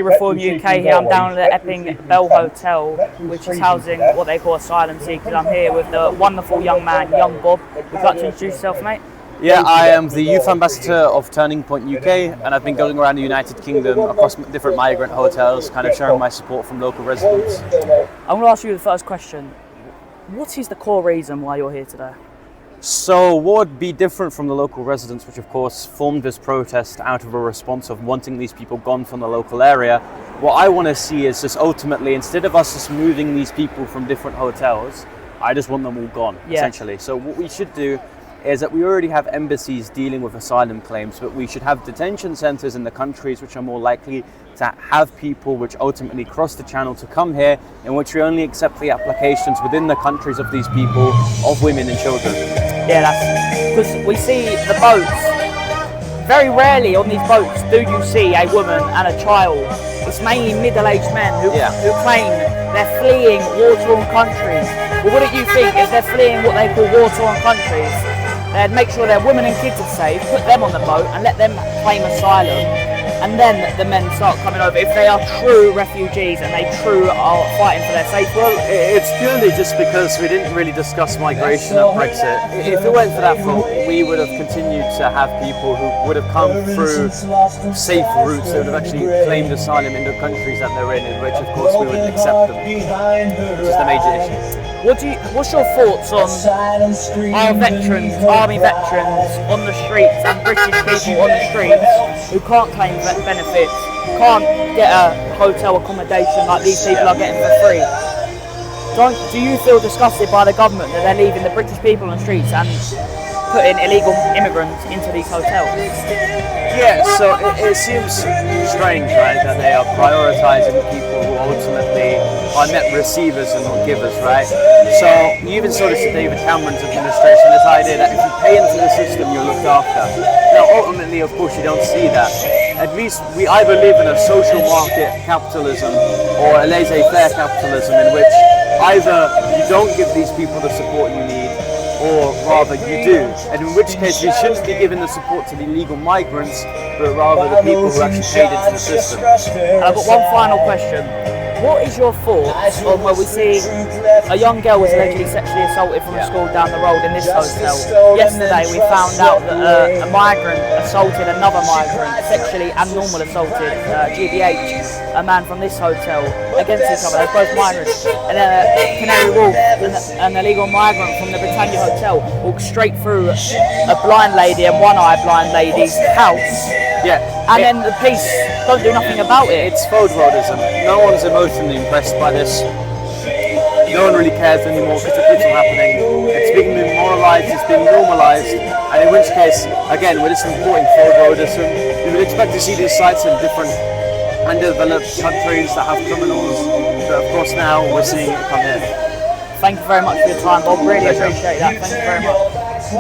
Reform UK here. I'm down at the Epping Bell Hotel, which is housing what they call asylum seekers. I'm here with the wonderful young man, young Bob. Would you like to introduce yourself, mate? Yeah, I am the youth ambassador of Turning Point UK, and I've been going around the United Kingdom across different migrant hotels, kind of showing my support from local residents. I'm going to ask you the first question. What is the core reason why you're here today? So what would be different from the local residents, which of course formed this protest out of a response of wanting these people gone from the local area? What I want to see is just ultimately, instead of us just moving these people from different hotels, I just want them all gone, essentially. So what we should do is that we already have embassies dealing with asylum claims, but we should have detention centres in the countries which are more likely to have people which ultimately cross the channel to come here, in which we only accept the applications within the countries of these people, of women and children. Yeah, that's because we see the boats. Very rarely on these boats do you see a woman and a child. It's mainly middle-aged men who claim they're fleeing war-torn countries. Well, wouldn't you think if they're fleeing what they call war-torn countries, they'd make sure their women and kids are safe, put them on the boat and let them claim asylum, and then the men start coming over if they are true refugees and they true are fighting for their safety? Well, it's purely just because we didn't really discuss migration at Brexit. If it weren't for that fault, we would have continued to have people who would have come through safe routes, that would have actually claimed asylum in the countries that they're in which of course we would accept them, which is the major issue. What's your thoughts on our veterans, army veterans on the streets and British people on the streets who can't claim benefits, can't get a hotel accommodation like these people are getting for free? Do you feel disgusted by the government that they're leaving the British people on the streets and putting illegal immigrants into these hotels? Yeah, so it seems strange, right, that they are prioritising people who ultimately are net receivers and not givers, right? So you even saw this in David Cameron's administration, this idea that if you pay into the system, you're looked after. Now, ultimately, of course, you don't see that. At least we either live in a social market capitalism or a laissez-faire capitalism in which either you don't give these people the support you need, or rather you do, and in which case we shouldn't be giving the support to the illegal migrants, but rather the people who actually paid into the system. I've got one final question. What is your thoughts on where we see a young girl was allegedly sexually assaulted from a school down the road in this hotel? Yesterday we found out that a migrant assaulted another migrant, sexually and normal assaulted, GBH, a man from this hotel, against each other. They're both migrants. And then Canary Wharf, an illegal migrant from the Britannia Hotel, walked straight through a blind lady and one-eyed blind lady's house. And then the police don't do nothing about it. It's photorodism. No one's emotionally impressed by this. No one really cares anymore because it keeps on happening. It's being demoralised, it's being normalised, and in which case, again, we're just importing photorodism. We would expect to see these sites in different underdeveloped countries that have criminals, but of course now we're seeing it come here. Thank you very much for your time, Bob. Really appreciate that. Thank you very much.